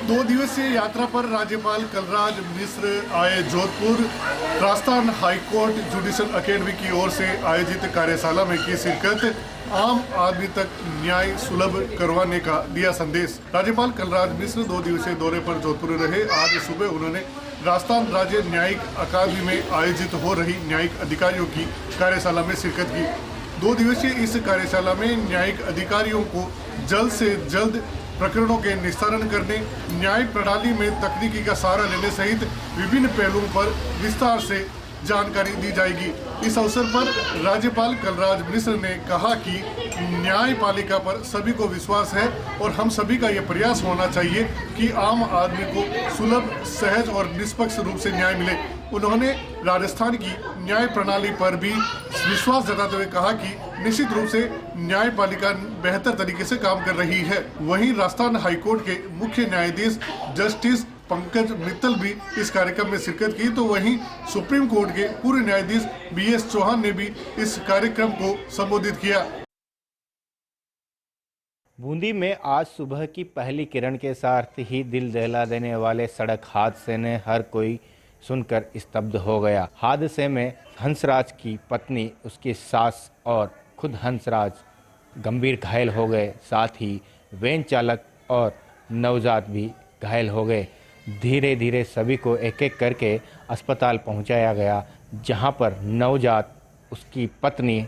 2 दिवसीय यात्रा पर राज्यपाल कलराज मिश्र आए Jodhpur. Rajasthan high court judicial academy की ओर से आयोजित कार्यशाला में की शिरकत। आम आदमी तक न्याय सुलभ करवाने का दिया संदेश। राज्यपाल कलराज मिश्र 2 दिवसीय दौरे पर जोधपुर रहे। आज सुबह उन्होंने राजस्थान राज्य न्यायिक अकादमी में आयोजित हो रही न्यायिक अधिकारियों की कार्यशाला में शिरकत की। 2 दिवसीय इस कार्यशाला में न्यायिक अधिकारियों को जल्द से जल्द प्रकरणों के निस्तारण करने, न्याय प्रणाली में तकनीकी का सहारा लेने सहित विभिन्न पहलुओं पर विस्तार से जानकारी दी जाएगी। इस अवसर पर राज्यपाल कलराज मिश्र ने कहा कि न्यायपालिका पर सभी को विश्वास है और हम सभी का यह प्रयास होना चाहिए कि आम आदमी को सुलभ, सहज और निष्पक्ष रूप से न्याय मिले। उन्होंने राजस्थान की न्याय प्रणाली पर भी विश्वास जताते हुए कहा कि निश्चित रूप से न्यायपालिका बेहतर तरीके से काम कर रही है। वहीं राजस्थान हाईकोर्ट के मुख्य न्यायाधीश जस्टिस पंकज मित्तल भी इस कार्यक्रम में शिरकत की, तो वहीं सुप्रीम कोर्ट के पूर्व न्यायाधीश BS चौहान ने भी इस कार्यक्रम को संबोधित किया। बूंदी में आज सुबह की पहली किरण के साथ ही दिल दहला देने वाले सड़क हादसे ने हर कोई सुनकर स्तब्ध हो गया। हादसे में हंसराज की पत्नी, उसकी सास और खुद हंसराज गंभीर घायल हो गए। साथ ही वैन चालक और नवजात भी घायल हो गए। धीरे धीरे सभी को एक एक करके अस्पताल पहुंचाया गया, जहां पर नवजात, उसकी पत्नी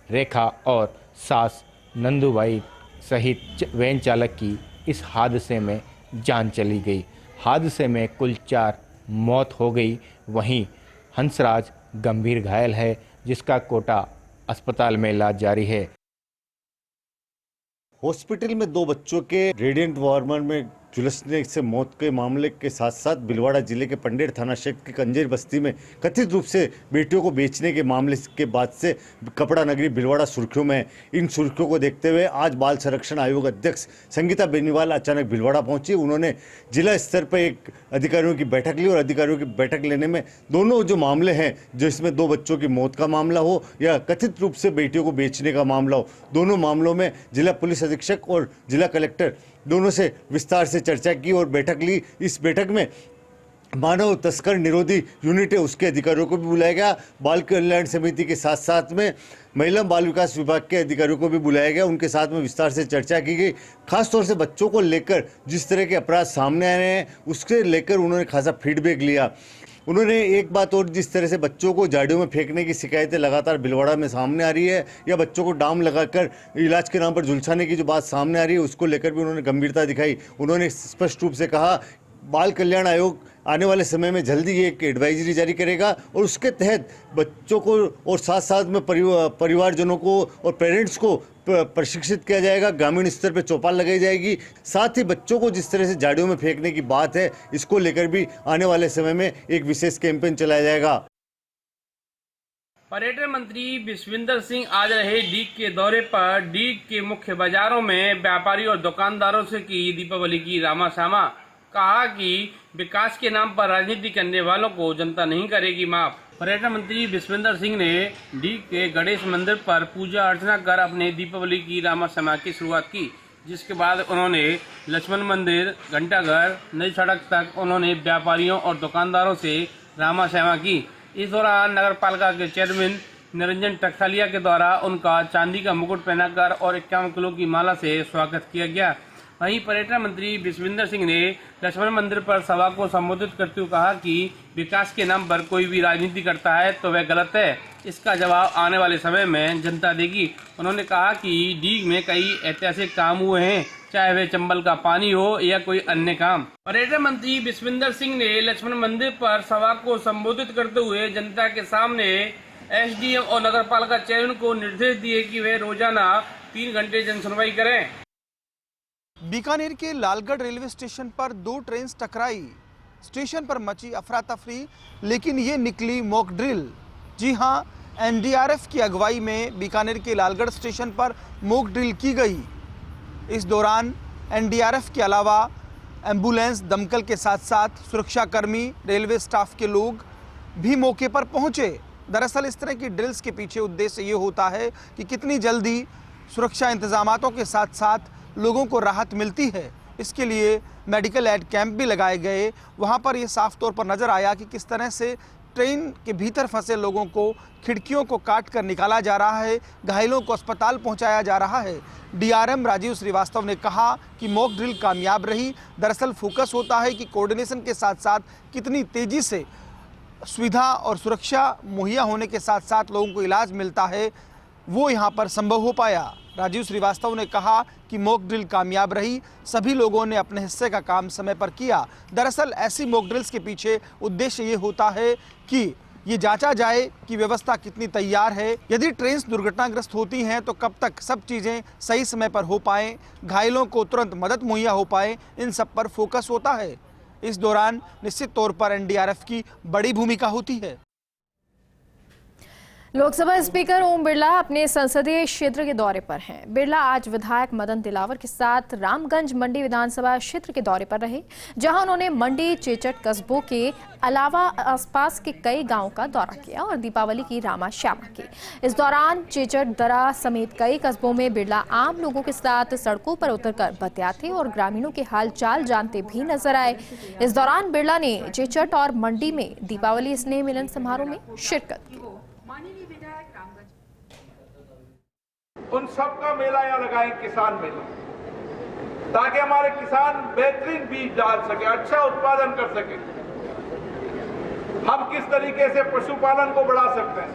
रेखा और सास नंदूबाई सहित वैन चालक की इस हादसे में जान चली गई। हादसे में कुल 4 मौत हो गई। वहीं हंसराज गंभीर घायल है, जिसका कोटा अस्पताल में इलाज जारी है। हॉस्पिटल में 2 बच्चों के रेडिएंट वार्मर में झुलसने से मौत के मामले के साथ साथ भिलवाड़ा जिले के पंडेर थाना क्षेत्र की कंजेर बस्ती में कथित रूप से बेटियों को बेचने के मामले के बाद से कपड़ा नगरी भिलवाड़ा सुर्खियों में। इन सुर्खियों को देखते हुए आज बाल संरक्षण आयोग अध्यक्ष संगीता बेनीवाल अचानक भिलवाड़ा पहुंची। उन्होंने जिला स्तर पर एक अधिकारियों की बैठक ली और अधिकारियों की बैठक लेने में दोनों जो मामले हैं, जिसमें 2 बच्चों की मौत का मामला हो या कथित रूप से बेटियों को बेचने का मामला हो, दोनों मामलों में जिला पुलिस अधीक्षक और जिला कलेक्टर दोनों से विस्तार से चर्चा की और बैठक ली। इस बैठक में मानव तस्कर निरोधी यूनिट है, उसके अधिकारियों को भी बुलाया गया। बाल कल्याण समिति के साथ साथ में महिला बाल विकास विभाग के अधिकारियों को भी बुलाया गया। उनके साथ में विस्तार से चर्चा की गई। खासतौर से बच्चों को लेकर जिस तरह के अपराध सामने आ रहे हैं, उसके लेकर उन्होंने खासा फीडबैक लिया। उन्होंने एक बात और, जिस तरह से बच्चों को झाड़ियों में फेंकने की शिकायतें लगातार भिलवाड़ा में सामने आ रही है या बच्चों को डाम लगाकर इलाज के नाम पर झुलसाने की जो बात सामने आ रही है, उसको लेकर भी उन्होंने गंभीरता दिखाई। उन्होंने स्पष्ट रूप से कहा बाल कल्याण आयोग आने वाले समय में जल्दी एक एडवाइजरी जारी करेगा और उसके तहत बच्चों को और साथ साथ में परिवारजनों को और पेरेंट्स को प्रशिक्षित किया जाएगा। ग्रामीण स्तर पर चौपाल लगाई जाएगी। साथ ही बच्चों को जिस तरह से झाड़ियों में फेंकने की बात है, इसको लेकर भी आने वाले समय में एक विशेष कैंपेन चलाया जाएगा। पर्यटन मंत्री विश्वेंद्र सिंह आज रहे डीग के दौरे पर। डीग के मुख्य बाजारों में व्यापारी और दुकानदारों से की दीपावली की रामासामा। कहा कि विकास के नाम पर राजनीति करने वालों को जनता नहीं करेगी माफ। पर्यटन मंत्री विश्वेंद्र सिंह ने डीग के गणेश मंदिर पर पूजा अर्चना कर अपने दीपावली की रामासामा की शुरुआत की, जिसके बाद उन्होंने लक्ष्मण मंदिर, घंटाघर, नई सड़क तक उन्होंने व्यापारियों और दुकानदारों से रामासामा की। इस दौरान नगर पालिका के चेयरमैन निरंजन टकसालिया के द्वारा उनका चांदी का मुकुट पहनाकर और 51 किलो की माला से स्वागत किया गया। वहीं पर्यटन मंत्री विश्वेंद्र सिंह ने लक्ष्मण मंदिर पर सभा को संबोधित करते हुए कहा कि विकास के नाम पर कोई भी राजनीति करता है तो वह गलत है। इसका जवाब आने वाले समय में जनता देगी। उन्होंने कहा कि डीग में कई ऐतिहासिक काम हुए हैं, चाहे वे चंबल का पानी हो या कोई अन्य काम। पर्यटन मंत्री विश्वेंद्र सिंह ने लक्ष्मण मंदिर पर सभा को संबोधित करते हुए जनता के सामने SDM और नगर पालिका चेयरमैन को निर्देश दिए कि वे रोजाना 3 घंटे जनसुनवाई करें। बीकानेर के लालगढ़ रेलवे स्टेशन पर 2 ट्रेन टकराई। स्टेशन पर मची अफरा तफरी, लेकिन ये निकली मॉक ड्रिल। जी हां, NDRF की अगुवाई में बीकानेर के लालगढ़ स्टेशन पर मॉक ड्रिल की गई। इस दौरान NDRF के अलावा एम्बुलेंस, दमकल के साथ साथ सुरक्षाकर्मी, रेलवे स्टाफ के लोग भी मौके पर पहुंचे। दरअसल इस तरह की ड्रिल्स के पीछे उद्देश्य ये होता है कि कितनी जल्दी सुरक्षा इंतजामातों के साथ साथ लोगों को राहत मिलती है। इसके लिए मेडिकल एड कैंप भी लगाए गए। वहाँ पर ये साफ तौर पर नज़र आया कि किस तरह से ट्रेन के भीतर फंसे लोगों को खिड़कियों को काट कर निकाला जा रहा है, घायलों को अस्पताल पहुंचाया जा रहा है। डीआरएम राजीव श्रीवास्तव ने कहा कि मॉक ड्रिल कामयाब रही। दरअसल फोकस होता है कि कोऑर्डिनेशन के साथ साथ कितनी तेज़ी से सुविधा और सुरक्षा मुहैया होने के साथ साथ लोगों को इलाज मिलता है, वो यहाँ पर संभव हो पाया। राजीव श्रीवास्तव ने कहा कि मॉक ड्रिल कामयाब रही, सभी लोगों ने अपने हिस्से का काम समय पर किया। दरअसल ऐसी मॉक ड्रिल्स के पीछे उद्देश्य ये होता है कि ये जांचा जाए कि व्यवस्था कितनी तैयार है, यदि ट्रेन दुर्घटनाग्रस्त होती हैं तो कब तक सब चीज़ें सही समय पर हो पाएँ, घायलों को तुरंत मदद मुहैया हो पाए, इन सब पर फोकस होता है। इस दौरान निश्चित तौर पर एनडीआरएफ की बड़ी भूमिका होती है। लोकसभा स्पीकर ओम बिरला अपने संसदीय क्षेत्र के दौरे पर हैं। बिरला आज विधायक मदन दिलावर के साथ रामगंज मंडी विधानसभा क्षेत्र के दौरे पर रहे, जहां उन्होंने मंडी चेचट कस्बों के अलावा आसपास के कई गांवों का दौरा किया और दीपावली की रामा श्यामा की। इस दौरान चेचट दरा समेत कई कस्बों में बिरला आम लोगों के साथ सड़कों पर उतरकर बतियाते और ग्रामीणों के हालचाल जानते भी नजर आए। इस दौरान बिरला ने चेचट और मंडी में दीपावली स्नेह मिलन समारोह में शिरकत की। उन सब का मेला यहाँ लगाएं, किसान मेला, ताकि हमारे किसान बेहतरीन बीज डाल सके, अच्छा उत्पादन कर सके। हम किस तरीके से पशुपालन को बढ़ा सकते हैं,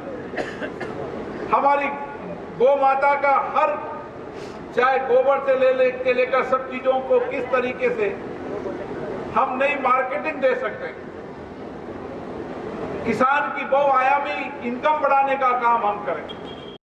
हमारी गौ माता का हर, चाहे गोबर से लेकर सब चीजों को किस तरीके से हम नई मार्केटिंग दे सकते हैं। किसान की बहुआयामी इनकम बढ़ाने का काम हम करें।